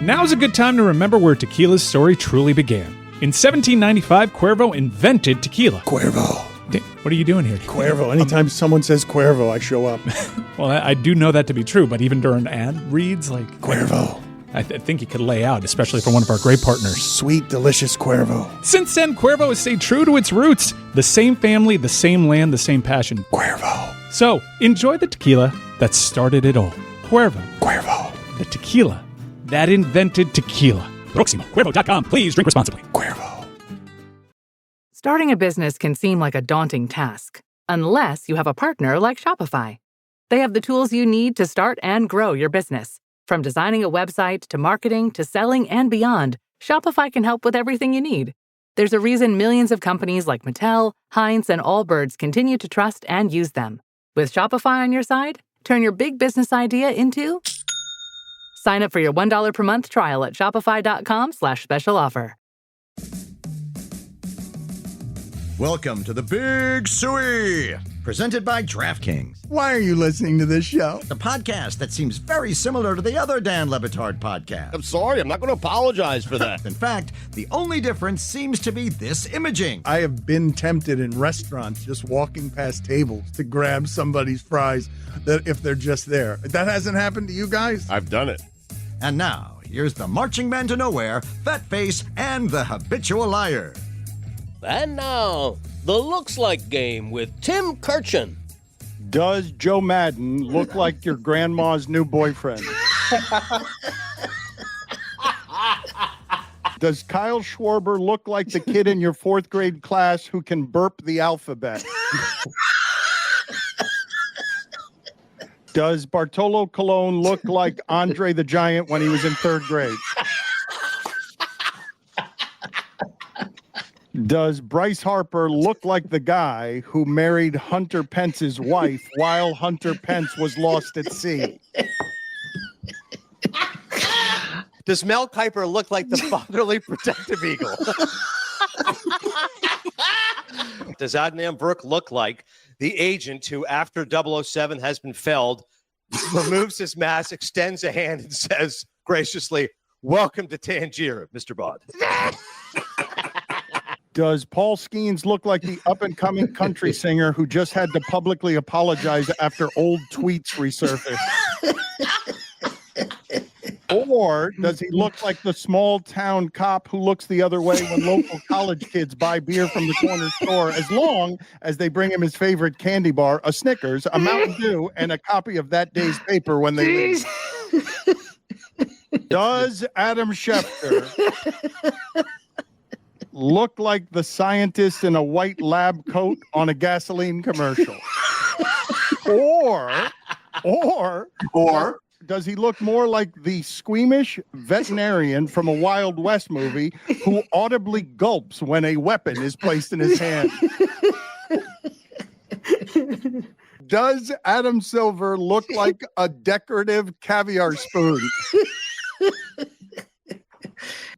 Now's a good time to remember where tequila's story truly began. In 1795, Cuervo invented tequila. Cuervo. What are you doing here? Cuervo. Anytime someone says Cuervo, I show up. Well, I do know that to be true, but even during ad reads, like... Cuervo. I think he could lay out, especially for one of our great partners. Sweet, delicious Cuervo. Since then, Cuervo has stayed true to its roots. The same family, the same land, the same passion. Cuervo. So, enjoy the tequila that started it all. Cuervo. Cuervo. The tequila that invented tequila. Proximo. Cuervo.com. Please drink responsibly. Cuervo. Starting a business can seem like a daunting task, unless you have a partner like Shopify. They have the tools you need to start and grow your business. From designing a website to marketing to selling and beyond, Shopify can help with everything you need. There's a reason millions of companies like Mattel, Heinz, and Allbirds continue to trust and use them. With Shopify on your side, turn your big business idea into... Sign up for your $1 per month trial at shopify.com/special offer. Welcome to the Big Suey, presented by DraftKings, Why are you listening to this show? the podcast that seems very similar to the other Dan Le Batard podcast. I'm sorry, I'm not going to apologize for that. In fact, the only difference seems to be this imaging. I have been tempted in restaurants just walking past tables to grab somebody's fries that if they're just there. That hasn't happened to you guys? I've done it. And now, here's the marching man to nowhere, Fat Face, and the habitual liar. And now, the Looks Like game with Tim Kirchin. Does Joe Madden look like your grandma's new boyfriend? Does Kyle Schwarber look like the kid in your fourth grade class who can burp the alphabet? Does Bartolo Colon look like Andre the Giant when he was in third grade? Does Bryce Harper look like the guy who married Hunter Pence's wife while Hunter Pence was lost at sea? Does Mel Kiper look like the fatherly protective eagle? Does Adnan Brooke look like the agent who, after 007 has been felled, removes his mask, extends a hand, and says graciously, "Welcome to Tangier, Mr. Bond"? Does Paul Skeens look like the up-and-coming country singer who just had to publicly apologize after old tweets resurfaced? Or does he look like the small-town cop who looks the other way when local college kids buy beer from the corner store, as long as they bring him his favorite candy bar, a Snickers, a Mountain Dew, and a copy of that day's paper when they leave? Does Adam Schefter look like the scientist in a white lab coat on a gasoline commercial? Or does he look more like the squeamish veterinarian from a Wild West movie who audibly gulps when a weapon is placed in his hand? Does Adam Silver look like a decorative caviar spoon?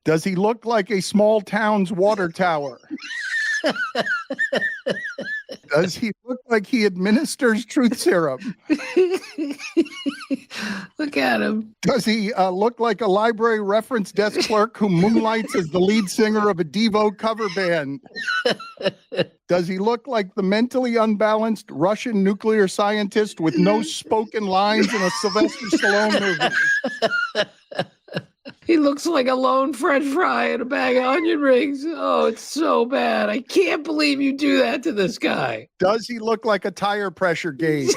Does he look like a small town's water tower? Does he look like he administers truth serum? Look at him. Does he look like a library reference desk clerk who moonlights as the lead singer of a Devo cover band? Does he look like the mentally unbalanced Russian nuclear scientist with no spoken lines in a Sylvester Stallone movie? He looks like a lone French fry in a bag of onion rings. Oh, it's so bad. I can't believe you do that to this guy. Does he look like a tire pressure gauge?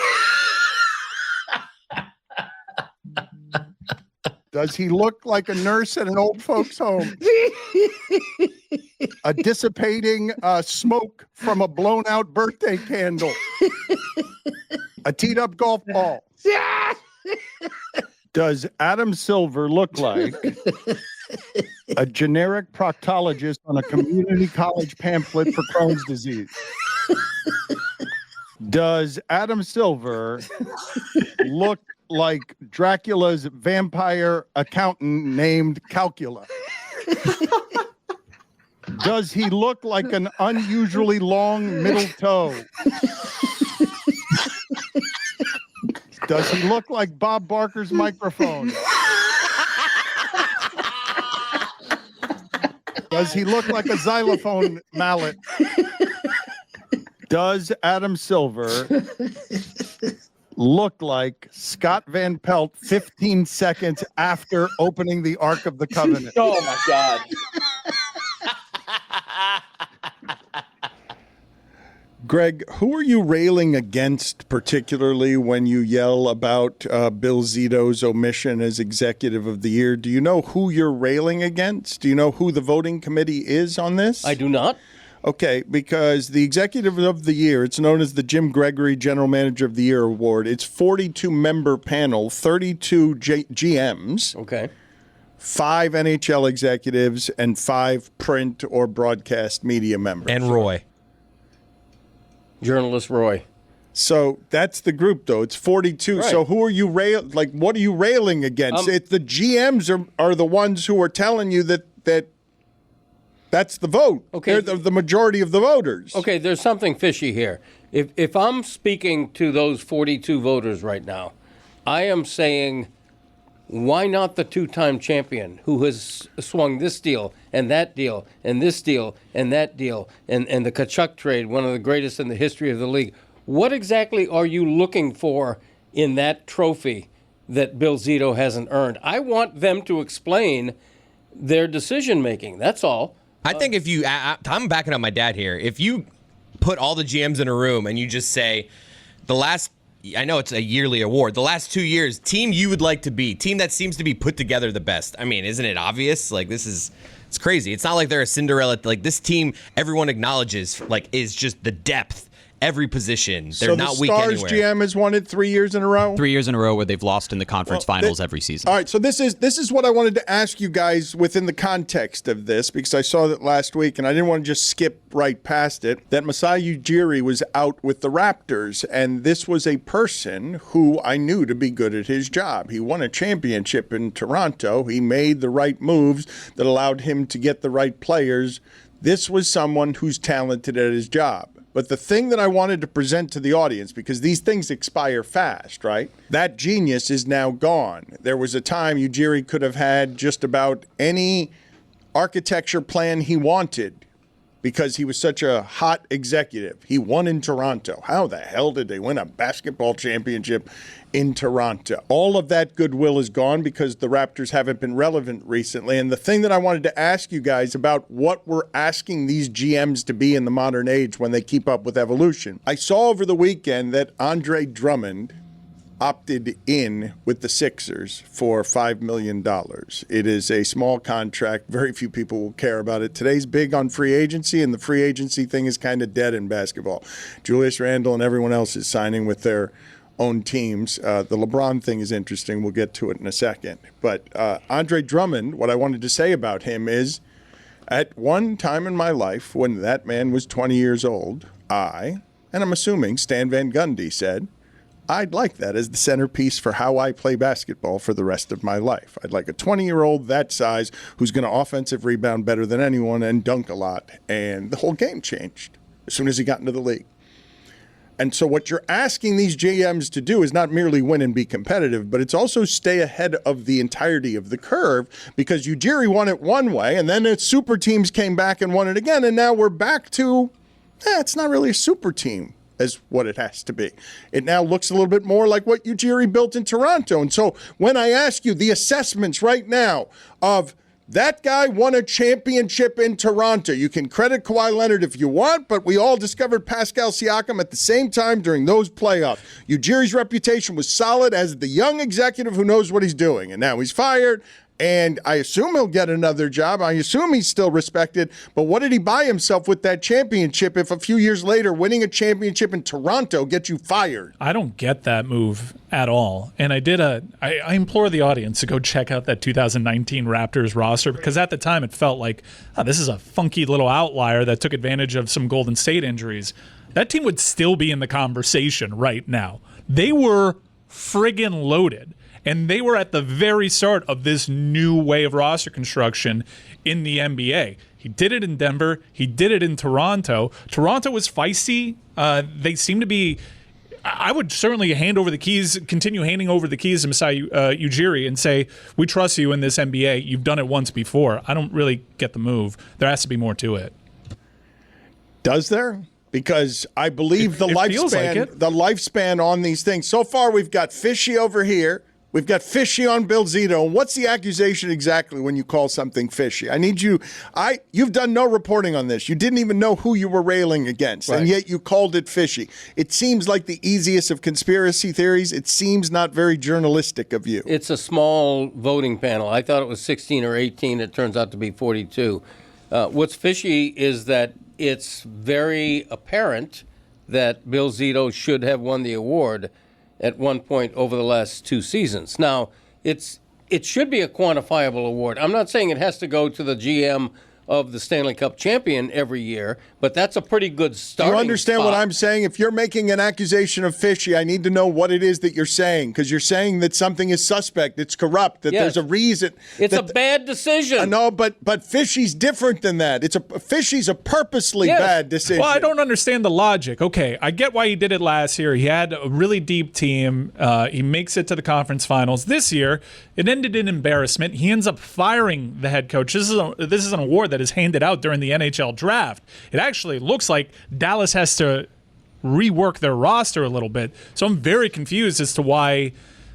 Does he look like a nurse at an old folks' home? A dissipating smoke from a blown out birthday candle? A teed up golf ball? Does Adam Silver look like a generic proctologist on a community college pamphlet for Crohn's disease? Does Adam Silver look like Dracula's vampire accountant named Calcula? Does he look like an unusually long middle toe? Does he look like Bob Barker's microphone? Does he look like a xylophone mallet? Does Adam Silver look like Scott Van Pelt 15 seconds after opening the Ark of the Covenant? Oh my God. Greg, who are you railing against particularly when you yell about Bill Zito's omission as Executive of the Year? Do you know who you're railing against? Do you know who the voting committee is on this? I do not. Okay, because the Executive of the Year, it's known as the Jim Gregory General Manager of the Year Award. It's 42-member panel, 32 GMs. Okay. 5 NHL executives, and 5 print or broadcast media members. And Roy. Journalist Roy. So that's the group, though. It's 42. Right. So who are you what are you railing against? The GMs are the ones who are telling you that's the vote. Okay. They're the majority of the voters. Okay, there's something fishy here. If I'm speaking to those 42 voters right now, I am saying, why not the two-time champion who has swung this deal and that deal and this deal and that deal and the Tkachuk trade, one of the greatest in the history of the league? What exactly are you looking for in that trophy that Bill Zito hasn't earned? I want them to explain their decision-making. That's all. I think if you, I'm backing up my dad here. If you put all the GMs in a room and you just say, I know it's a yearly award, the last 2 years, team you would like to be, team that seems to be put together the best. I mean, isn't it obvious? Like, it's crazy. It's not like they're a Cinderella. Like, this team, everyone acknowledges, like, is just the depth. Every position. They're not weak anywhere. So the Stars GM has won it 3 years in a row? 3 years in a row where they've lost in the conference finals every season. All right, so this is what I wanted to ask you guys within the context of this, because I saw that last week, and I didn't want to just skip right past it, that Masai Ujiri was out with the Raptors, and this was a person who I knew to be good at his job. He won a championship in Toronto. He made the right moves that allowed him to get the right players. This was someone who's talented at his job. But the thing that I wanted to present to the audience, because these things expire fast, right? That genius is now gone. There was a time Ujiri could have had just about any architecture plan he wanted because he was such a hot executive. He won in Toronto. How the hell did they win a basketball championship in Toronto? All of that goodwill is gone because the Raptors haven't been relevant recently. And the thing that I wanted to ask you guys about what we're asking these GMs to be in the modern age when they keep up with evolution. I saw over the weekend that Andre Drummond opted in with the Sixers for $5 million. It is a small contract. Very few people will care about it. Today's big on free agency, and the free agency thing is kind of dead in basketball. Julius Randle and everyone else is signing with their own teams. The LeBron thing is interesting. We'll get to it in a second. But Andre Drummond, what I wanted to say about him is, at one time in my life when that man was 20 years old, and I'm assuming Stan Van Gundy said, I'd like that as the centerpiece for how I play basketball for the rest of my life. I'd like a 20-year-old that size who's going to offensive rebound better than anyone and dunk a lot. And the whole game changed as soon as he got into the league. And so what you're asking these GMs to do is not merely win and be competitive, but it's also stay ahead of the entirety of the curve, because Ujiri won it one way, and then its super teams came back and won it again, and now we're back to, it's not really a super team as what it has to be. It now looks a little bit more like what Ujiri built in Toronto. And so when I ask you the assessments right now of that guy won a championship in Toronto, you can credit Kawhi Leonard if you want, but we all discovered Pascal Siakam at the same time during those playoffs. Ujiri's reputation was solid as the young executive who knows what he's doing, and now he's fired. And I assume he'll get another job. I assume he's still respected. But what did he buy himself with that championship if a few years later winning a championship in Toronto gets you fired? I don't get that move at all. And I implore the audience to go check out that 2019 Raptors roster, because at the time it felt like, this is a funky little outlier that took advantage of some Golden State injuries. That team would still be in the conversation right now. They were friggin' loaded. And they were at the very start of this new way of roster construction in the NBA. He did it in Denver. He did it in Toronto. Toronto was feisty. They seem to be, I would certainly continue handing over the keys to Masai Ujiri and say, we trust you in this NBA. You've done it once before. I don't really get the move. There has to be more to it. Does there? Because I believe the lifespan on these things. So far, we've got fishy over here. We've got fishy on Bill Zito. And what's the accusation exactly when you call something fishy? I need you. You've done no reporting on this. You didn't even know who you were railing against, and yet you called it fishy. It seems like the easiest of conspiracy theories. It seems not very journalistic of you. It's a small voting panel. I thought it was 16 or 18. It turns out to be 42. What's fishy is that it's very apparent that Bill Zito should have won the award at one point over the last 2 seasons. Now, it should be a quantifiable award. I'm not saying it has to go to the GM of the Stanley Cup champion every year, but that's a pretty good starting. You understand what I'm saying? If you're making an accusation of fishy, I need to know what it is that you're saying, because you're saying that something is suspect, it's corrupt, that there's a reason. It's a bad decision. No, but fishy's different than that. Fishy's a purposely bad decision. Well, I don't understand the logic. Okay, I get why he did it last year. He had a really deep team. He makes it to the conference finals. This year, it ended in embarrassment. He ends up firing the head coach. This is an award that is handed out during the NHL draft. It actually looks like Dallas has to rework their roster a little bit. So I'm very confused as to why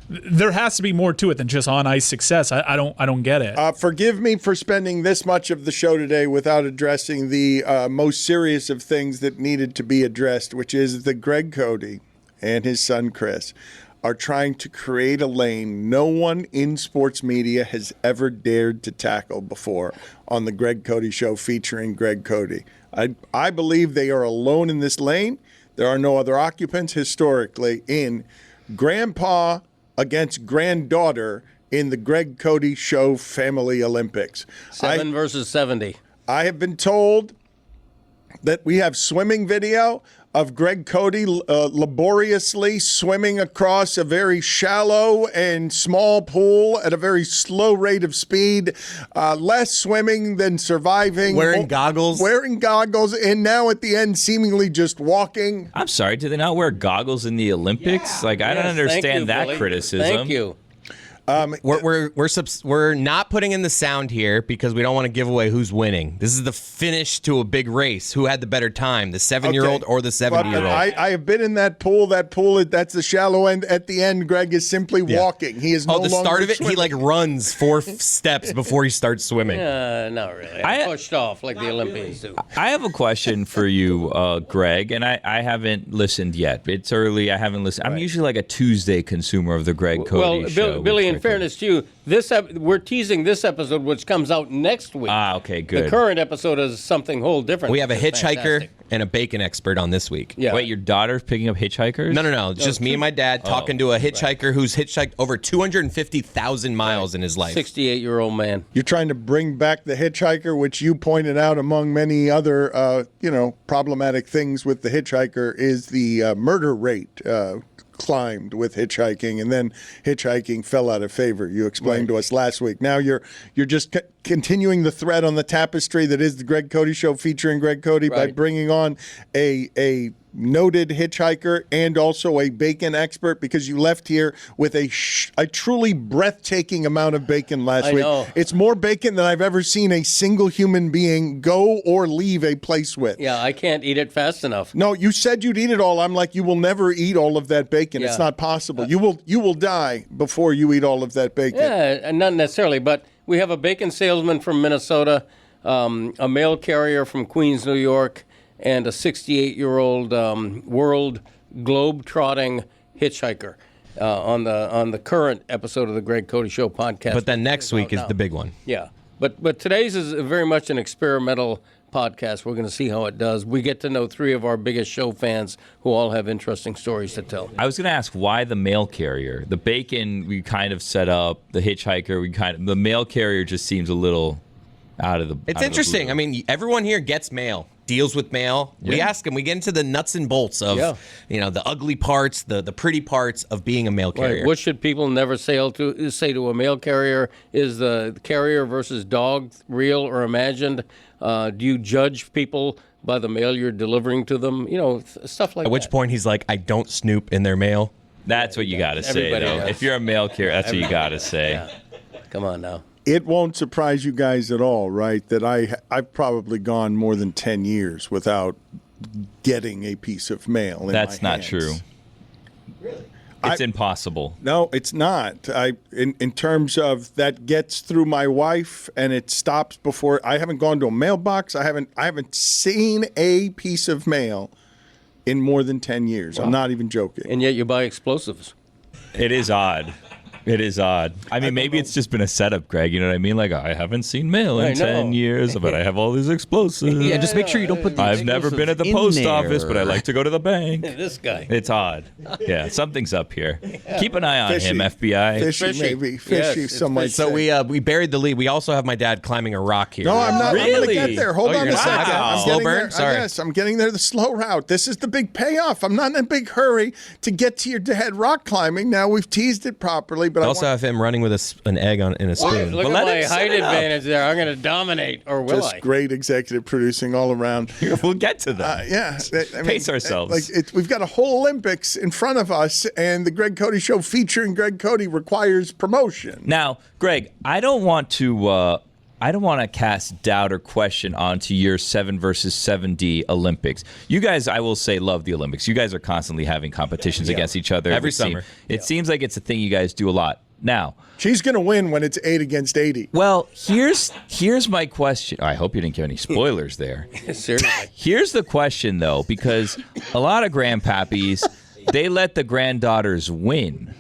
there has to be more to it than just on ice success. I don't get it. Forgive me for spending this much of the show today without addressing the most serious of things that needed to be addressed, which is that Greg Cody and his son Chris are trying to create a lane no one in sports media has ever dared to tackle before on the Greg Cody Show featuring Greg Cody. I believe they are alone in this lane. There are no other occupants historically in grandpa against granddaughter in the Greg Cody Show Family Olympics. 7 versus 70. I have been told that we have swimming video of Greg Cody laboriously swimming across a very shallow and small pool at a very slow rate of speed, less swimming than surviving. Wearing goggles, and now at the end seemingly just walking. I'm sorry, do they not wear goggles in the Olympics? I don't understand that Billy. criticism. Thank you. We're not putting in the sound here because we don't want to give away who's winning. This is the finish to a big race. Who had the better time, the 7-year-old or the 70-year-old? I have been in that pool. That's the shallow end. At the end, Greg is simply walking. He is no longer the start of it, swimming. he runs 4 steps before he starts swimming. Not really. I pushed off like the Olympians do. I have a question for you, Greg, and I haven't listened yet. It's early. I haven't listened. I'm usually like a Tuesday consumer of the Greg Cody Show. Billy, in fairness to you, we're teasing this episode, which comes out next week. Okay, good. The current episode is something whole different. We have a hitchhiker and a bacon expert on this week. Yeah. Wait, your daughter's picking up hitchhikers? No. It's just me and my dad talking to a hitchhiker who's hitchhiked over 250,000 miles in his life. 68-year-old man. You're trying to bring back the hitchhiker, which you pointed out among many other, problematic things with the hitchhiker is the murder rate climbed with hitchhiking, and then hitchhiking fell out of favor. You explained to us last week. Now you're just continuing the thread on the tapestry that is the Greg Cody Show featuring Greg Cody by bringing on a noted hitchhiker and also a bacon expert, because you left here with a truly breathtaking amount of bacon last week. Know. It's more bacon than I've ever seen a single human being go or leave a place with. Yeah, I can't eat it fast enough. No, you said you'd eat it all. I'm like, you will never eat all of that bacon. Yeah. It's not possible. You will die before you eat all of that bacon. Yeah, not necessarily, but we have a bacon salesman from Minnesota, a mail carrier from Queens, New York, and a 68-year-old world globe-trotting hitchhiker on the current episode of the Greg Cody Show podcast. But then next week is the big one. Yeah, but today's is very much an experimental podcast. We're going to see how it does. We get to know 3 of our biggest show fans who all have interesting stories to tell. I was going to ask, why the mail carrier? The bacon we kind of set up, the hitchhiker the mail carrier just seems a little out of the. It's interesting. I mean, everyone here gets mail. deals with mail. We ask him. We get into the nuts and bolts of the ugly parts, the pretty parts of being a mail carrier. Right. What should people never say to a mail carrier? Is the carrier versus dog real or imagined? Do you judge people by the mail you're delivering to them? Stuff like that. At which point he's like, I don't snoop in their mail. That's what you got to say, though. Does. If you're a mail carrier, that's what you got to say. Yeah. Come on now. It won't surprise you guys at all, right, that I've probably gone more than 10 years without getting a piece of mail in That's my not hands. true. Really? It's impossible. No, it's not. In terms of that gets through my wife and it stops before. I haven't gone to a mailbox. I haven't seen a piece of mail in more than 10 years. Wow. I'm not even joking. And yet you buy explosives. It is odd. It is odd. I mean, maybe it's just been a setup, Greg. You know what I mean? Like, I haven't seen mail in 10 years, but I have all these explosives. Yeah, just make sure you don't put the I've never been at the post office, but I like to go to the bank. This guy. It's odd. Yeah, something's up here. Yeah. Keep an eye on Fishy. him, FBI. Fishy, maybe. Fishy, Yes, some might So say. we buried the lead. We also have my dad climbing a rock here. No, I'm not. I'm going to get there. Hold on a gonna say second. that? I'm Slow getting burn? there. Sorry. Yes, I'm getting there the slow route. This is the big payoff. I'm not in a big hurry to get to your dad rock climbing. Now we've teased it properly, but I also have him running with an egg in a spoon. Look But at let my him set height it up. advantage there. I'm going to dominate, or will just I? great executive producing all around. We'll get to that. Yeah, Pace ourselves. We've got a whole Olympics in front of us, and the Greg Cody Show featuring Greg Cody requires promotion. Now, Greg, I don't want to cast doubt or question onto your 7 versus 7D Olympics. You guys, I will say, love the Olympics. You guys are constantly having competitions against each other Every it would seem. summer. It seems like it's a thing you guys do a lot. Now, She's going to win when it's 8 against 80. well, here's my question. I hope you didn't give any spoilers there. Seriously. Here's the question, though, because a lot of grandpappies, they let the granddaughters win.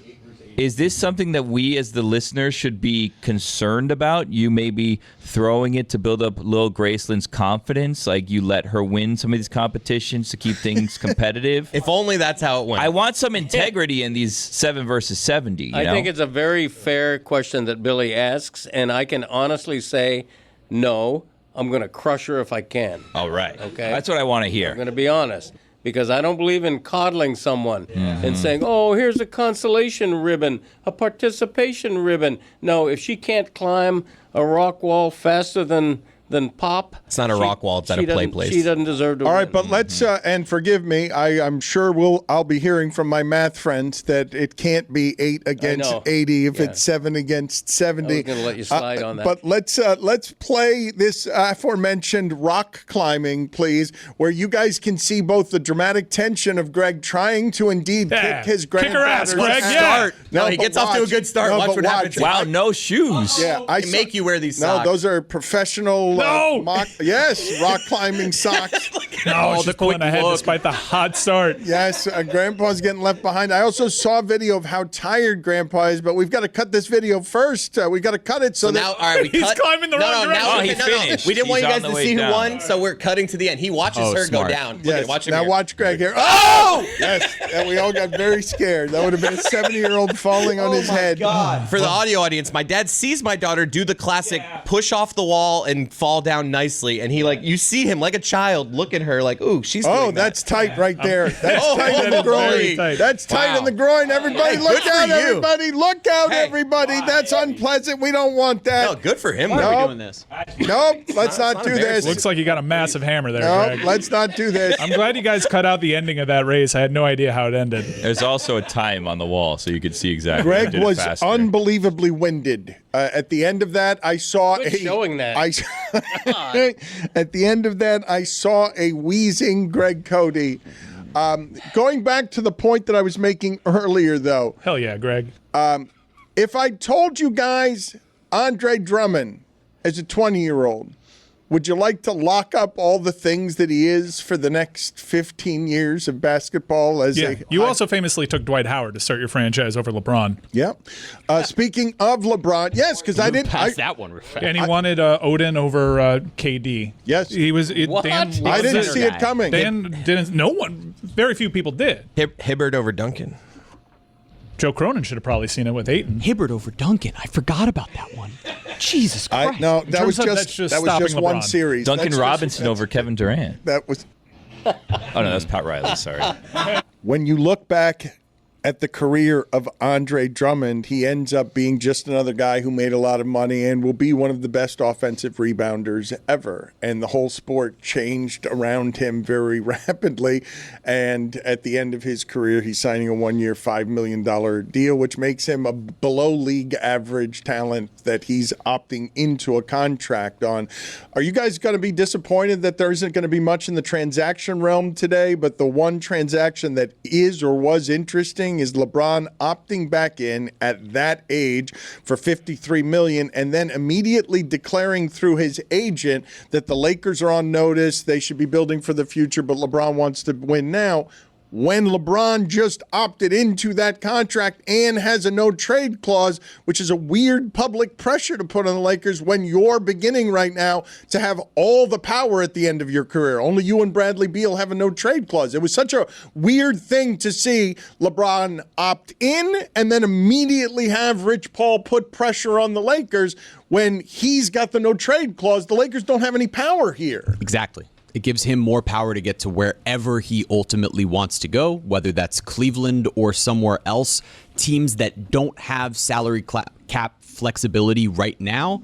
Is this something that we as the listeners should be concerned about? You maybe throwing it to build up little Graceland's confidence, like you let her win some of these competitions to keep things competitive? If only that's how it went. I want some integrity in these 7 versus 70. You I know? think it's a very fair question that Billy asks, and I can honestly say, no, I'm going to crush her if I can. All right. Okay. That's what I want to hear. I'm going to be honest. Because I don't believe in coddling someone and saying, oh, here's a consolation ribbon, a participation ribbon. No, if she can't climb a rock wall faster than Pop. It's not a rock wall, it's at a play place. She doesn't deserve to All win. right, but let's and forgive me. I'm sure I'll be hearing from my math friends that it can't be 8 against 80 if it's 7 against 70. I was going to let you slide on that. But let's play this aforementioned rock climbing, please, where you guys can see both the dramatic tension of Greg trying to indeed kick his Kick her ass, granddaughter's Greg. ass. Yeah. No, he but gets off to a watch. good start. No, Watch but what happens. Wow, no shoes. Yeah, I They make you wear these No, socks. those are professional. No! Yes, rock climbing socks. No, she's the pulling quick ahead look. despite the hot start. Yes, Grandpa's getting left behind. I also saw a video of how tired Grandpa is, but we've got to cut this video first. We got to cut it so, So that. now, all right, we He's cut. climbing the wrong direction. Oh, he finished. We didn't want you He's guys on to the see way who down. won, so we're cutting to the end. He watches Oh, her smart. go down. Look Yes, at, watch him now here. watch Greg here. Oh! Yes, and we all got very scared. That would have been a 70-year-old falling on his head. For the audio audience, my dad sees my daughter do the classic push off the wall and fall down nicely, and you see him like a child look at her like, ooh, she's Oh, doing that. that's tight right there. That's Oh, tight in the that is very groin. tight. That's tight Wow. in the groin. Everybody, Hey, look good for out! you. Everybody, look out! Hey. Everybody, that's unpleasant. We don't want that. No, good for him. Why though. are No. we doing this? Nope, let's not not do this. embarrassing. Looks like you got a massive hammer there, Nope, Greg. let's not do this. I'm glad you guys cut out the ending of that race. I had no idea how it ended. There's also a time on the wall, so you could see exactly. who Greg did it was faster. unbelievably winded. At the end of that, I saw Quit showing that. At the end of that, I saw a wheezing Greg Cody. Going back to the point that I was making earlier, though, Hell yeah, Greg. if I told you guys Andre Drummond as a 20-year-old, would you like to lock up all the things that he is for the next 15 years of basketball? You also famously took Dwight Howard to start your franchise over LeBron. Yeah. Speaking of LeBron, yes, because I didn't. Pass that one. Real fast. And he wanted Odin over KD. Yes. He was. What? Dan I didn't loves see it coming. Dan didn't. No one. Very few people did. Hibbert over Duncan. Joe Cronin should have probably seen it with Ayton. Hibbert over Duncan. I forgot about that one. Jesus Christ. No, that was terms of just that's just stopping one LeBron. series. Duncan That's just- Robinson over Kevin Durant. That was Oh, no, that's Pat Riley. Sorry. when you look back at the career of Andre Drummond, he ends up being just another guy who made a lot of money and will be one of the best offensive rebounders ever. And the whole sport changed around him very rapidly. And at the end of his career, he's signing a one-year, $5 million deal, which makes him a below-league average talent that he's opting into a contract on. Are you guys going to be disappointed that there isn't going to be much in the transaction realm today? But the one transaction that is or was interesting is LeBron opting back in at that age for $53 million and then immediately declaring through his agent that the Lakers are on notice, they should be building for the future, but LeBron wants to win now. When LeBron just opted into that contract and has a no-trade clause, which is a weird public pressure to put on the Lakers when you're beginning right now to have all the power at the end of your career. Only you and Bradley Beal have a no-trade clause. It was such a weird thing to see LeBron opt in and then immediately have Rich Paul put pressure on the Lakers when he's got the no-trade clause. The Lakers don't have any power here. Exactly. It gives him more power to get to wherever he ultimately wants to go, whether that's Cleveland or somewhere else. Teams that don't have salary cap flexibility right now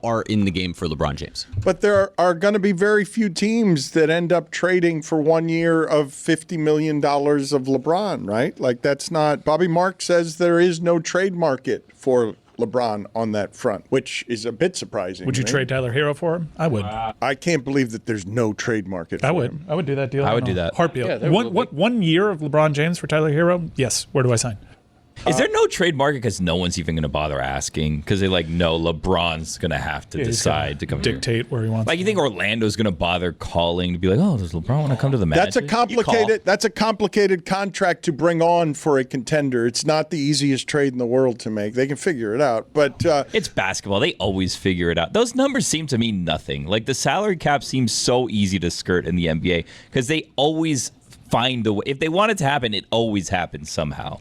are in the game for LeBron James. But there are going to be very few teams that end up trading for 1 year of $50 million of LeBron, right? Like, that's not... Bobby Mark says there is no trade market for LeBron on that front, which is a bit surprising. Would you trade Tyler Hero for him? I would. I can't believe that there's no trade market for him. I would do that deal. I would do that. Heartbeat. Yeah, one year of LeBron James for Tyler Hero? Yes. Where do I sign? Is there no trade market because no one's even going to bother asking? Because they know LeBron's going to have to decide to come dictate where he wants. Like, you think Orlando's going to bother calling to be like, oh, does LeBron want to come to the Magic? That's a complicated contract to bring on for a contender. It's not the easiest trade in the world to make. They can figure it out, but it's basketball. They always figure it out. Those numbers seem to mean nothing. Like, the salary cap seems so easy to skirt in the NBA because they always find a way. If they want it to happen, it always happens somehow.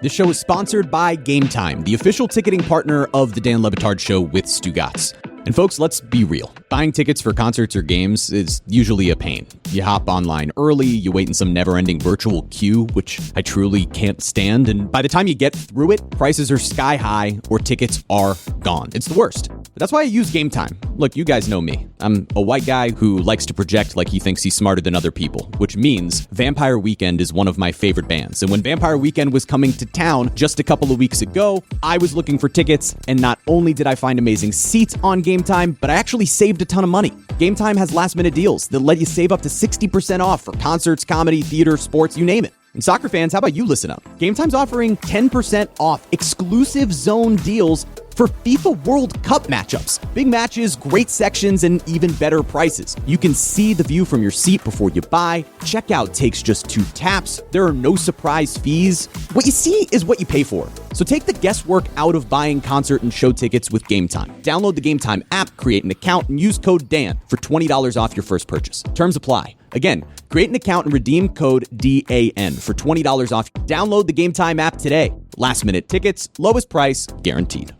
This show is sponsored by Game Time, the official ticketing partner of the Dan Le Batard Show with Stugotz. And folks, let's be real. Buying tickets for concerts or games is usually a pain. You hop online early, you wait in some never-ending virtual queue, which I truly can't stand, and by the time you get through it, prices are sky high or tickets are gone. It's the worst. But that's why I use Game Time. Look, you guys know me. I'm a white guy who likes to project like he thinks he's smarter than other people, which means Vampire Weekend is one of my favorite bands. And when Vampire Weekend was coming to town just a couple of weeks ago, I was looking for tickets, and not only did I find amazing seats on Game Time, but I actually saved a ton of money. Game Time has last-minute deals that let you save up to 60% off for concerts, comedy, theater, sports, you name it. And soccer fans, how about you listen up? Game Time's offering 10% off exclusive zone deals for FIFA World Cup matchups. Big matches, great sections, and even better prices. You can see the view from your seat before you buy. Checkout takes just 2 taps. There are no surprise fees. What you see is what you pay for. So take the guesswork out of buying concert and show tickets with Game Time. Download the Game Time app, create an account, and use code DAN for $20 off your first purchase. Terms apply. Again, create an account and redeem code DAN for $20 off. Download the Game Time app today. Last minute tickets, lowest price, guaranteed.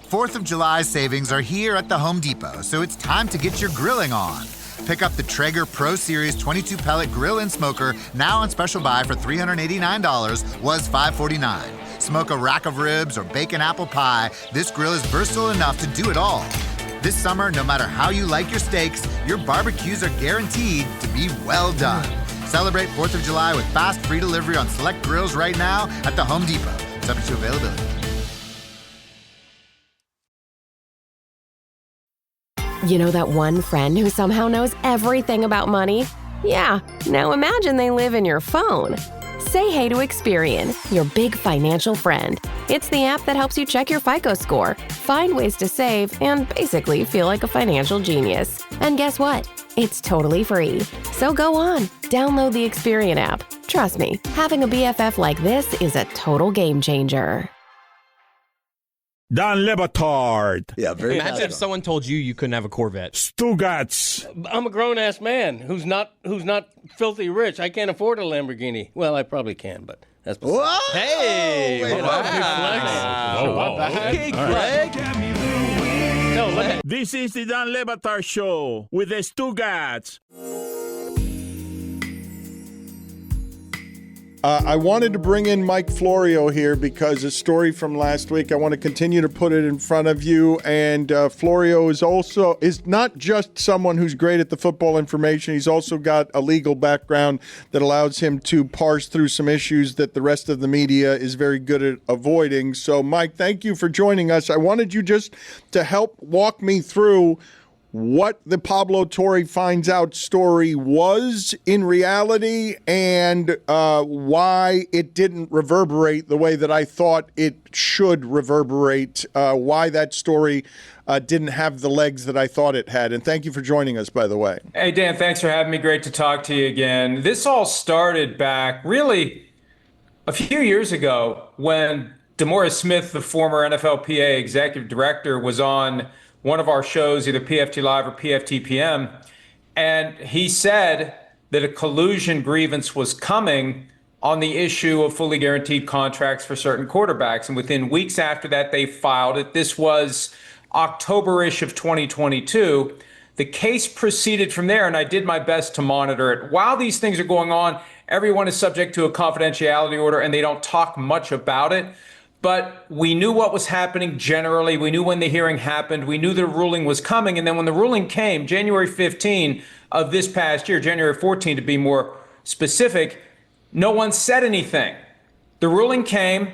4th of July savings are here at the Home Depot, so it's time to get your grilling on. Pick up the Traeger Pro Series 22 pellet grill and smoker, now on special buy for $389, was $549. Smoke a rack of ribs or bake an apple pie, this grill is versatile enough to do it all. This summer, no matter how you like your steaks, your barbecues are guaranteed to be well done. Celebrate 4th of July with fast free delivery on select grills right now at the Home Depot. Subject to availability. You know that one friend who somehow knows everything about money? Yeah, now imagine they live in your phone. Say hey to Experian, your big financial friend. It's the app that helps you check your FICO score, find ways to save, and basically feel like a financial genius. And guess what? It's totally free. So go on, download the Experian app. Trust me, having a BFF like this is a total game changer. Dan Le Batard. Yeah, very Imagine if someone told you couldn't have a Corvette. Stugotz. I'm a grown-ass man who's not filthy rich. I can't afford a Lamborghini. Well, I probably can, but That's Whoa! Hey! Wait, Wow. Okay, Greg. This is the Dan Le Batard Show with the Stugotz. I wanted to bring in Mike Florio here because a story from last week, I want to continue to put it in front of you. And Florio is not just someone who's great at the football information. He's also got a legal background that allows him to parse through some issues that the rest of the media is very good at avoiding. So, Mike, thank you for joining us. I wanted you just to help walk me through what the Pablo Torre finds out story was in reality and why it didn't reverberate the way that I thought it should reverberate, why that story didn't have the legs that I thought it had. And thank you for joining us, by the way. Hey, Dan, thanks for having me. Great to talk to you again. This all started back really a few years ago when DeMaurice Smith, the former NFLPA executive director, was on one of our shows, either PFT Live or PFTPM, and he said that a collusion grievance was coming on the issue of fully guaranteed contracts for certain quarterbacks. And within weeks after that, they filed it. This was October-ish of 2022. The case proceeded from there, and I did my best to monitor it. While these things are going on, everyone is subject to a confidentiality order, and they don't talk much about it. But we knew what was happening generally. We knew when the hearing happened. We knew the ruling was coming. And then when the ruling came, January 15 of this past year, January 14 to be more specific, no one said anything. The ruling came,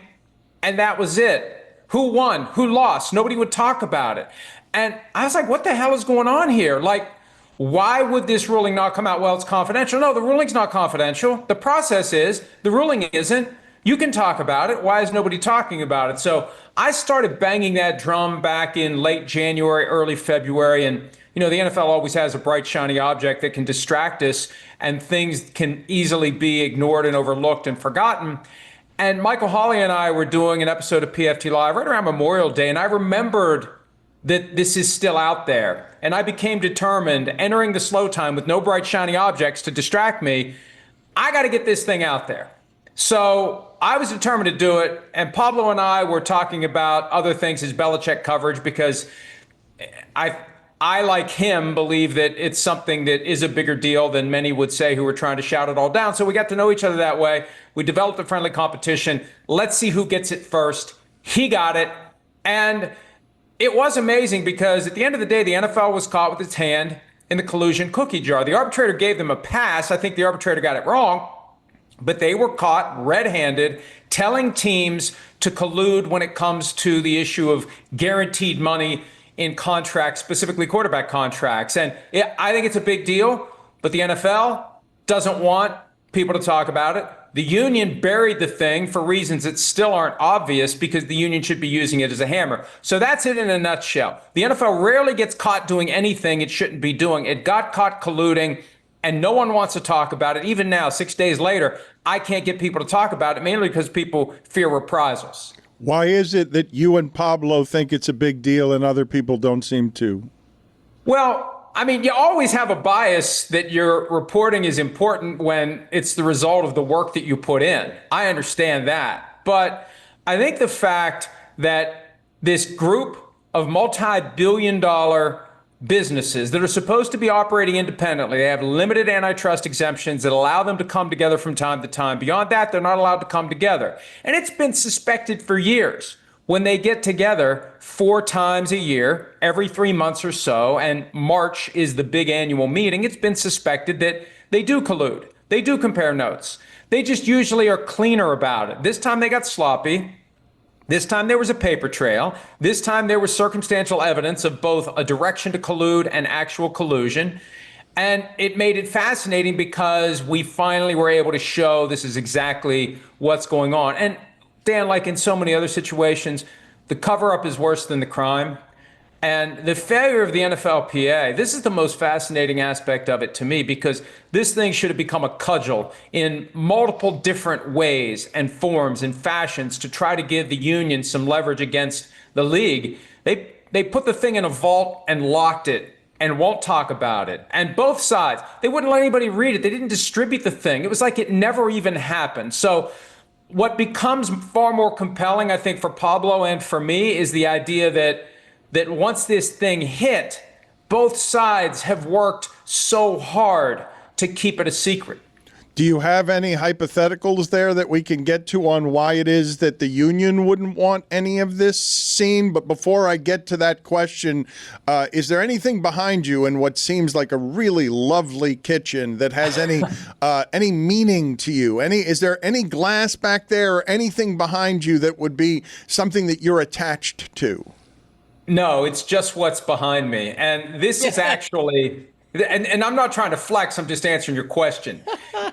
and that was it. Who won? Who lost? Nobody would talk about it. And I was like, what the hell is going on here? Like, why would this ruling not come out? Well, it's confidential. No, the ruling's not confidential. The process is, the ruling isn't. You can talk about it. Why is nobody talking about it? So I started banging that drum back in late January, early February. And, you know, the NFL always has a bright, shiny object that can distract us, and things can easily be ignored and overlooked and forgotten. And Michael Hawley and I were doing an episode of PFT Live right around Memorial Day, and I remembered that this is still out there. And I became determined, entering the slow time with no bright, shiny objects to distract me, I got to get this thing out there. So I was determined to do it, and Pablo and I were talking about other things, his Belichick coverage, because I, like him, believe that it's something that is a bigger deal than many would say who were trying to shout it all down. So we got to know each other that way. We developed a friendly competition. Let's see who gets it first. He got it, and it was amazing because at the end of the day, the NFL was caught with its hand in the collusion cookie jar. The arbitrator gave them a pass. I think the arbitrator got it wrong. But they were caught red-handed telling teams to collude when it comes to the issue of guaranteed money in contracts, specifically quarterback contracts. And I think it's a big deal, but the NFL doesn't want people to talk about it. The union buried the thing for reasons that still aren't obvious because the union should be using it as a hammer. So that's it in a nutshell. The NFL rarely gets caught doing anything it shouldn't be doing. It got caught colluding, and no one wants to talk about it. Even now, 6 days later, I can't get people to talk about it, mainly because people fear reprisals. Why is it that you and Pablo think it's a big deal and other people don't seem to? Well, I mean, you always have a bias that your reporting is important when it's the result of the work that you put in. I understand that. But I think the fact that this group of multi-billion-dollar businesses that are supposed to be operating independently, they have limited antitrust exemptions that allow them to come together from time to time. Beyond that, they're not allowed to come together. And it's been suspected for years when they get together 4 times a year, every 3 months or so, and March is the big annual meeting, it's been suspected that they do collude. They do compare notes. They just usually are cleaner about it. This time they got sloppy. This time there was a paper trail. This time there was circumstantial evidence of both a direction to collude and actual collusion. And it made it fascinating because we finally were able to show this is exactly what's going on. And Dan, like in so many other situations, the cover-up is worse than the crime. And the failure of the NFLPA, this is the most fascinating aspect of it to me, because this thing should have become a cudgel in multiple different ways and forms and fashions to try to give the union some leverage against the league. They put the thing in a vault and locked it and won't talk about it. And both sides, they wouldn't let anybody read it. They didn't distribute the thing. It was like it never even happened. So what becomes far more compelling, I think, for Pablo and for me is the idea that once this thing hit, both sides have worked so hard to keep it a secret. Do you have any hypotheticals there that we can get to on why it is that the union wouldn't want any of this seen? But before I get to that question, is there anything behind you in what seems like a really lovely kitchen that has any meaning to you? Is there any glass back there or anything behind you that would be something that you're attached to? No, it's just what's behind me. And this is actually... And I'm not trying to flex, I'm just answering your question.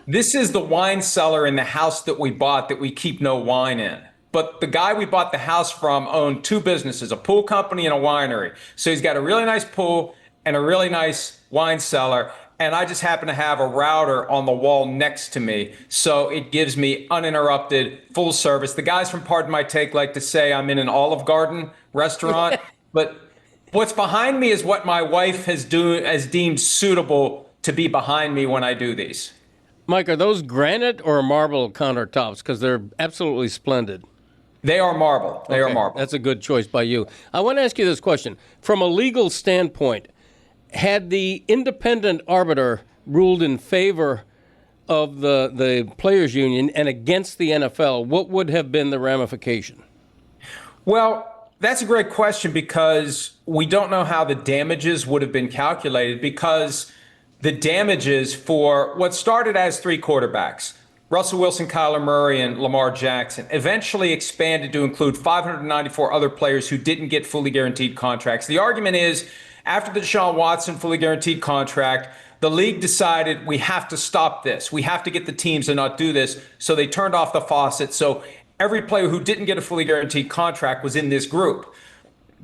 This is the wine cellar in the house that we bought that we keep no wine in. But the guy we bought the house from owned two businesses, a pool company and a winery. So he's got a really nice pool and a really nice wine cellar. And I just happen to have a router on the wall next to me. So it gives me uninterrupted, full service. The guys from Pardon My Take like to say I'm in an Olive Garden restaurant, but what's behind me is what my wife has deemed suitable to be behind me when I do these. Mike, are those granite or marble countertops? Because they're absolutely splendid. They are marble. They are marble. That's a good choice by you. I want to ask you this question. From a legal standpoint, had the independent arbiter ruled in favor of the players' union and against the NFL, what would have been the ramification? Well, that's a great question because we don't know how the damages would have been calculated because the damages for what started as three quarterbacks, Russell Wilson, Kyler Murray, and Lamar Jackson, eventually expanded to include 594 other players who didn't get fully guaranteed contracts. The argument is after the Deshaun Watson fully guaranteed contract, the league decided we have to stop this. We have to get the teams to not do this. So they turned off the faucet. So every player who didn't get a fully guaranteed contract was in this group.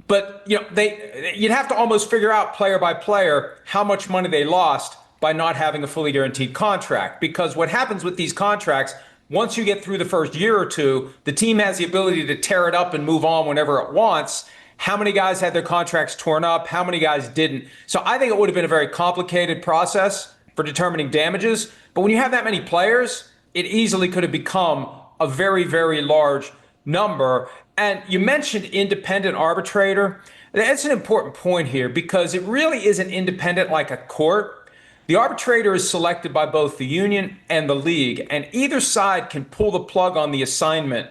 But you'd have to almost figure out player by player how much money they lost by not having a fully guaranteed contract. Because what happens with these contracts, once you get through the first year or two, the team has the ability to tear it up and move on whenever it wants. How many guys had their contracts torn up? How many guys didn't? So I think it would have been a very complicated process for determining damages. But when you have that many players, it easily could have become a very, very large number. And you mentioned independent arbitrator. That's an important point here because it really isn't independent like a court. The arbitrator is selected by both the union and the league, and either side can pull the plug on the assignment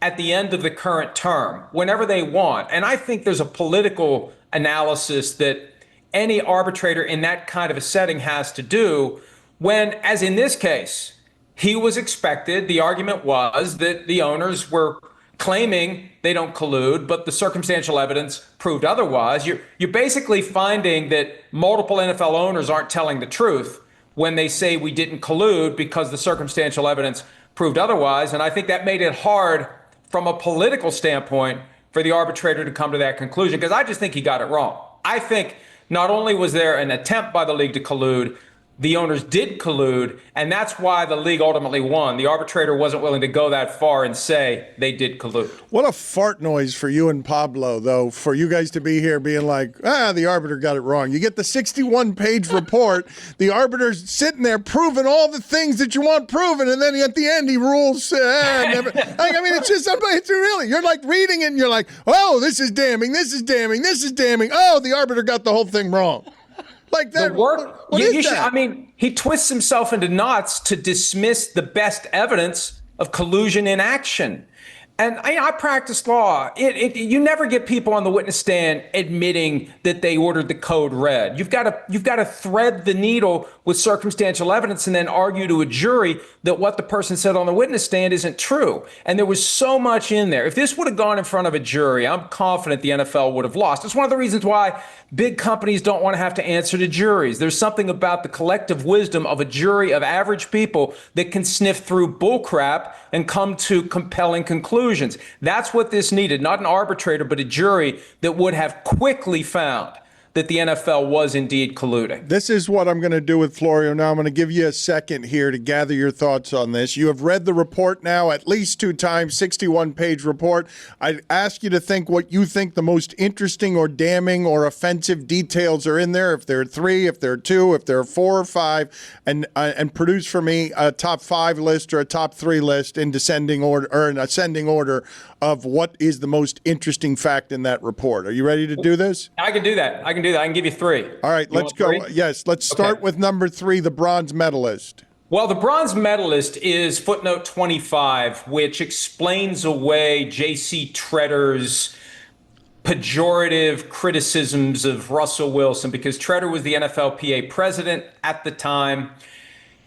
at the end of the current term, whenever they want. And I think there's a political analysis that any arbitrator in that kind of a setting has to do when, as in this case, he was expected. The argument was that the owners were claiming they don't collude, but the circumstantial evidence proved otherwise. You're basically finding that multiple NFL owners aren't telling the truth when they say we didn't collude because the circumstantial evidence proved otherwise. And I think that made it hard from a political standpoint for the arbitrator to come to that conclusion because I just think he got it wrong. I think not only was there an attempt by the league to collude, the owners did collude, and that's why the league ultimately won. The arbitrator wasn't willing to go that far and say they did collude. What a fart noise for you and Pablo, though, for you guys to be here being like, the arbiter got it wrong. You get the 61-page report, the arbiter's sitting there proving all the things that you want proven, and then at the end he rules. It's just, it's really, you're like reading it and you're like, oh, this is damning, this is damning, this is damning. Oh, the arbiter got the whole thing wrong. Like that. What is that? He twists himself into knots to dismiss the best evidence of collusion in action. And I practice law. You never get people on the witness stand admitting that they ordered the code red. You've got to thread the needle with circumstantial evidence and then argue to a jury that what the person said on the witness stand isn't true. And there was so much in there. If this would have gone in front of a jury, I'm confident the NFL would have lost. It's one of the reasons why big companies don't want to have to answer to juries. There's something about the collective wisdom of a jury of average people that can sniff through bullcrap and come to compelling conclusions. That's what this needed, not an arbitrator, but a jury that would have quickly found that the NFL was indeed colluding. This is what I'm going to do with Florio now. I'm going to give you a second here to gather your thoughts on this. You have read the report now at least 2 times, 61-page report. I ask you to think what you think the most interesting or damning or offensive details are in there. If there are 3, if there are 2, if there are 4 or 5, and produce for me a top 5 list or a top 3 list in descending order or in ascending order of what is the most interesting fact in that report. Are you ready to do this? I can do that. I can give you 3. All right, let's go. 3? Yes, let's start with number 3, the bronze medalist. Well, the bronze medalist is footnote 25, which explains away J.C. Tretter's pejorative criticisms of Russell Wilson, because Tretter was the NFLPA president at the time.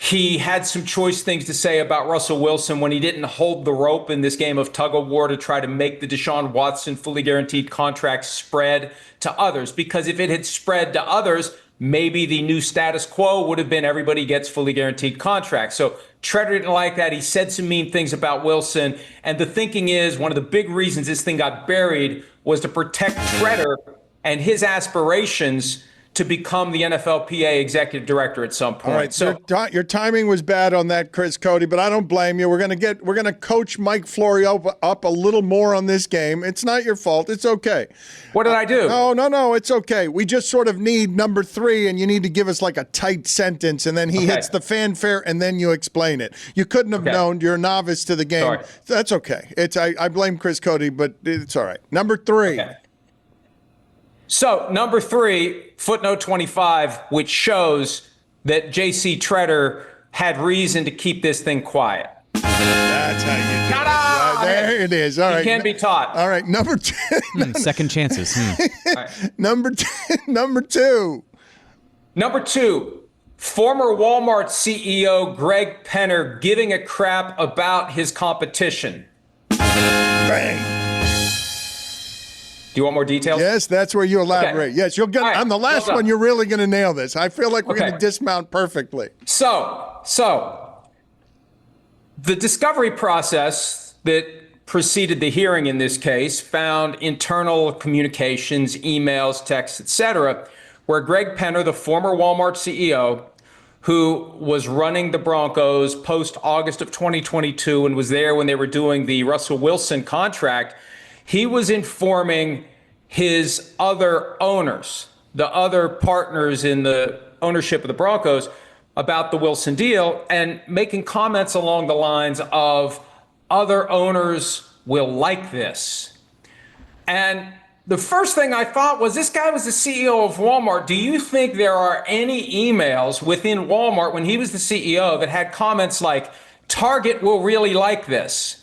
He had some choice things to say about Russell Wilson when he didn't hold the rope in this game of tug of war to try to make the Deshaun Watson fully guaranteed contract spread to others. Because if it had spread to others, maybe the new status quo would have been everybody gets fully guaranteed contracts. So Tretter didn't like that. He said some mean things about Wilson. And the thinking is one of the big reasons this thing got buried was to protect Tretter and his aspirations to become the NFLPA executive director at some point. All right, so your timing was bad on that, Chris Cody, but I don't blame you. We're gonna coach Mike Florio up a little more on this game. It's not your fault. It's okay. What did I do? No, it's okay. We just sort of need number 3, and you need to give us like a tight sentence, and then he hits the fanfare, and then you explain it. You couldn't have known. You're a novice to the game. Sorry. That's okay. I blame Chris Cody, but it's all right. Number 3. Okay. So, number 3, footnote 25, which shows that J.C. Tretter had reason to keep this thing quiet. That's how you do it. There it is. All right. You can be taught. All right. Number 10. Second chances. Right. Number 2. Number 2, former Walmart CEO Greg Penner giving a crap about his competition. Bang. Do you want more details? Yes, that's where you elaborate. Okay. Yes, you're gonna. Right. On the last one, you're really going to nail this. I feel like we're going to dismount perfectly. So, the discovery process that preceded the hearing in this case found internal communications, emails, texts, etc., where Greg Penner, the former Walmart CEO, who was running the Broncos post-August of 2022 and was there when they were doing the Russell Wilson contract, he was informing his other owners, the other partners in the ownership of the Broncos, about the Wilson deal and making comments along the lines of other owners will like this. And the first thing I thought was, this guy was the CEO of Walmart. Do you think there are any emails within Walmart when he was the CEO that had comments like, Target will really like this?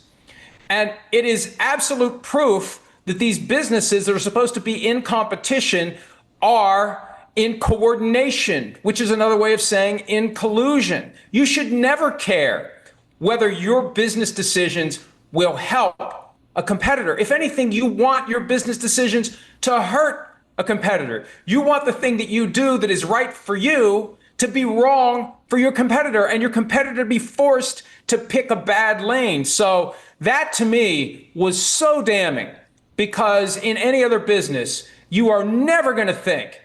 And it is absolute proof that these businesses that are supposed to be in competition are in coordination, which is another way of saying in collusion. You should never care whether your business decisions will help a competitor. If anything, you want your business decisions to hurt a competitor. You want the thing that you do that is right for you to be wrong for your competitor, and your competitor to be forced to pick a bad lane. So that to me was so damning, because in any other business, you are never going to think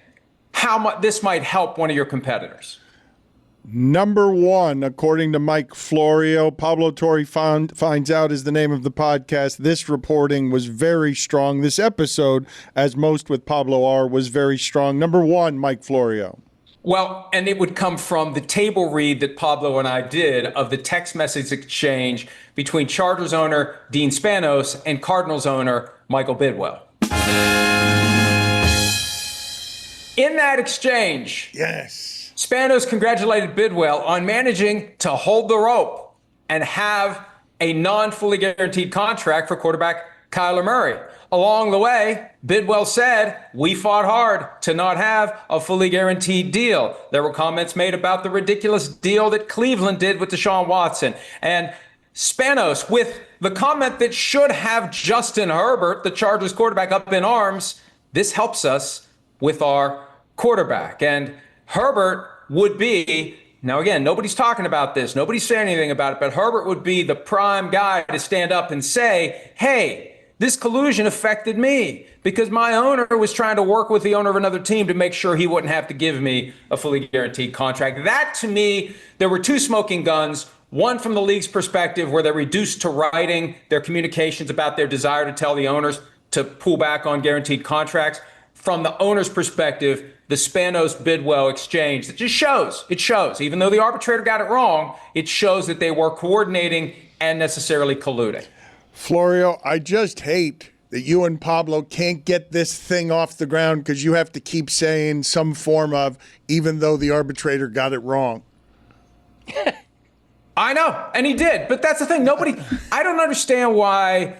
how much this might help one of your competitors. Number 1, according to Mike Florio, Pablo Torre finds out is the name of the podcast. This reporting was very strong. This episode, as most with Pablo are, was very strong. Number 1, Mike Florio. Well, and it would come from the table read that Pablo and I did of the text message exchange between Chargers owner Dean Spanos and Cardinals owner Michael Bidwell. In that exchange, yes, Spanos congratulated Bidwell on managing to hold the rope and have a non-fully guaranteed contract for quarterback Kyler Murray. Along the way, Bidwell said, we fought hard to not have a fully guaranteed deal. There were comments made about the ridiculous deal that Cleveland did with Deshaun Watson. And Spanos, with the comment that should have Justin Herbert, the Chargers quarterback, up in arms, this helps us with our quarterback. And Herbert would be, now again, nobody's talking about this, nobody's saying anything about it, but Herbert would be the prime guy to stand up and say, hey, This collusion affected me because my owner was trying to work with the owner of another team to make sure he wouldn't have to give me a fully guaranteed contract. That, to me, there were two smoking guns. One from the league's perspective, where they reduced to writing their communications about their desire to tell the owners to pull back on guaranteed contracts. From the owner's perspective, the Spanos-Bidwell exchange, it just shows. It shows. Even though the arbitrator got it wrong, it shows that they were coordinating and necessarily colluding. Florio, I just hate that you and Pablo can't get this thing off the ground because you have to keep saying some form of, even though the arbitrator got it wrong. I know, and he did. But that's the thing. I don't understand why.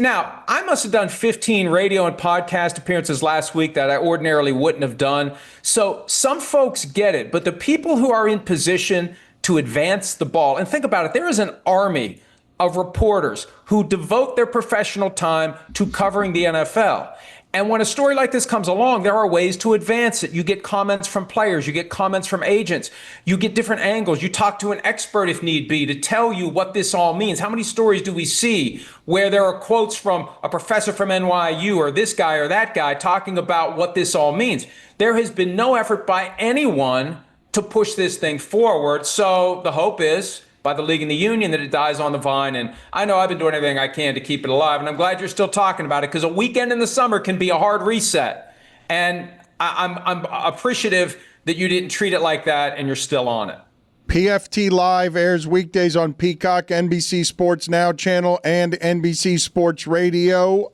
Now, I must have done 15 radio and podcast appearances last week that I ordinarily wouldn't have done. So some folks get it. But the people who are in position to advance the ball, and think about it, there is an army of reporters who devote their professional time to covering the NFL. And when a story like this comes along, there are ways to advance it. You get comments from players, you get comments from agents, you get different angles. You talk to an expert if need be to tell you what this all means. How many stories do we see where there are quotes from a professor from NYU or this guy or that guy talking about what this all means? There has been no effort by anyone to push this thing forward. So the hope is, by the league and the union, that it dies on the vine. And I know I've been doing everything I can to keep it alive, and I'm glad you're still talking about it, because a weekend in the summer can be a hard reset. And I'm appreciative that you didn't treat it like that and you're still on it. PFT Live airs weekdays on Peacock, NBC Sports Now channel, and NBC Sports Radio.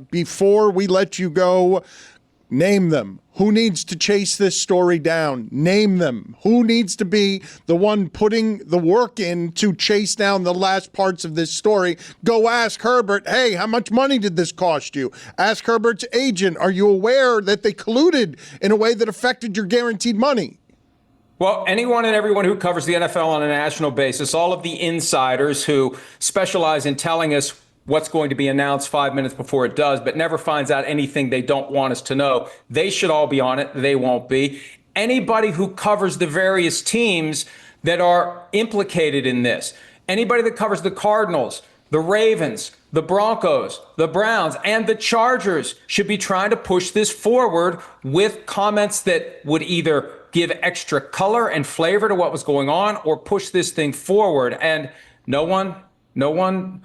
Before we let you go, name them. Who needs to chase this story down? Name them. Who needs to be the one putting the work in to chase down the last parts of this story? Go ask Herbert, hey, how much money did this cost you? Ask Herbert's agent, are you aware that they colluded in a way that affected your guaranteed money? Well, anyone and everyone who covers the NFL on a national basis, all of the insiders who specialize in telling us what's going to be announced 5 minutes before it does, but never finds out anything they don't want us to know, they should all be on it. They won't be. Anybody who covers the various teams that are implicated in this, anybody that covers the Cardinals, the Ravens, the Broncos, the Browns, and the Chargers should be trying to push this forward with comments that would either give extra color and flavor to what was going on or push this thing forward. And no one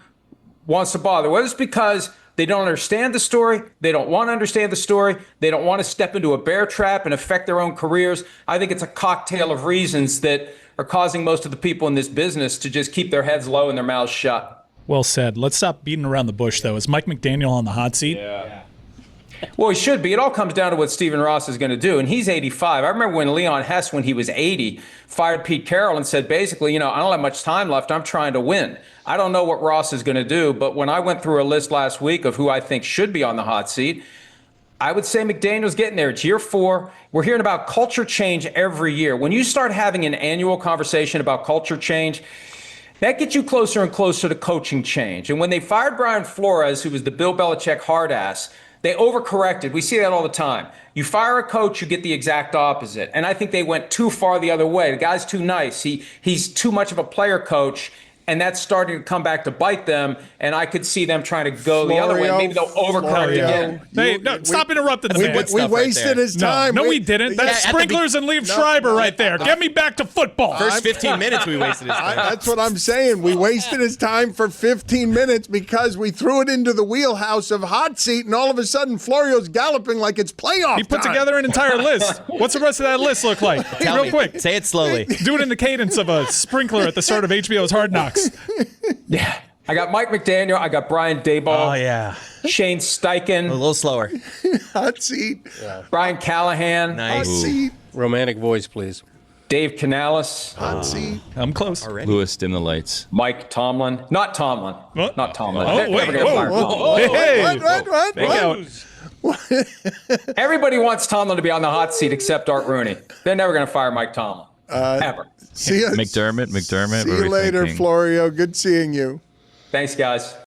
wants to bother, whether it's because they don't understand the story, they don't want to understand the story, they don't want to step into a bear trap and affect their own careers. I think it's a cocktail of reasons that are causing most of the people in this business to just keep their heads low and their mouths shut. Well said. Let's stop beating around the bush, though. Is Mike McDaniel on the hot seat? Yeah. Well, he should be. It all comes down to what Stephen Ross is going to do. And he's 85. I remember when Leon Hess, when he was 80, fired Pete Carroll and said, basically, I don't have much time left. I'm trying to win. I don't know what Ross is going to do. But when I went through a list last week of who I think should be on the hot seat, I would say McDaniel's getting there. It's year 4. We're hearing about culture change every year. When you start having an annual conversation about culture change, that gets you closer and closer to coaching change. And when they fired Brian Flores, who was the Bill Belichick hard ass, they overcorrected. We see that all the time. You fire a coach, you get the exact opposite. And I think they went too far the other way. The guy's too nice. He's too much of a player coach. And that's starting to come back to bite them. And I could see them trying to go the other way. Maybe they'll overcorrect again. Hey, no, stop interrupting the man. We wasted his time. No, we didn't. That's sprinklers and Liev Schreiber right there. Get me back to football. First 15 minutes we wasted his time. That's what I'm saying. We wasted his time for 15 minutes because we threw it into the wheelhouse of hot seat, and all of a sudden Florio's galloping like it's playoff He put time. together an entire list. What's the rest of that list look like? Tell Real quick. Say it slowly. Do it in the cadence of a sprinkler at the start of HBO's Hard Knocks. Yeah. I got Mike McDaniel. I got Brian Daboll. Oh, yeah. Shane Steichen. A little slower. Hot seat. Yeah. Brian Callahan. Nice. Hot seat. Romantic voice, please. Dave Canales. Hot seat. I'm close. Already? Lewis, dim the lights. Mike Tomlin. Not Tomlin. What? Not Tomlin. Oh, They're wait. never gonna fire Tomlin. Hey. What? Everybody wants Tomlin to be on the hot seat except Art Rooney. They're never going to fire Mike Tomlin. Ever. McDermott. See you later, Florio. Good seeing you. Thanks, guys.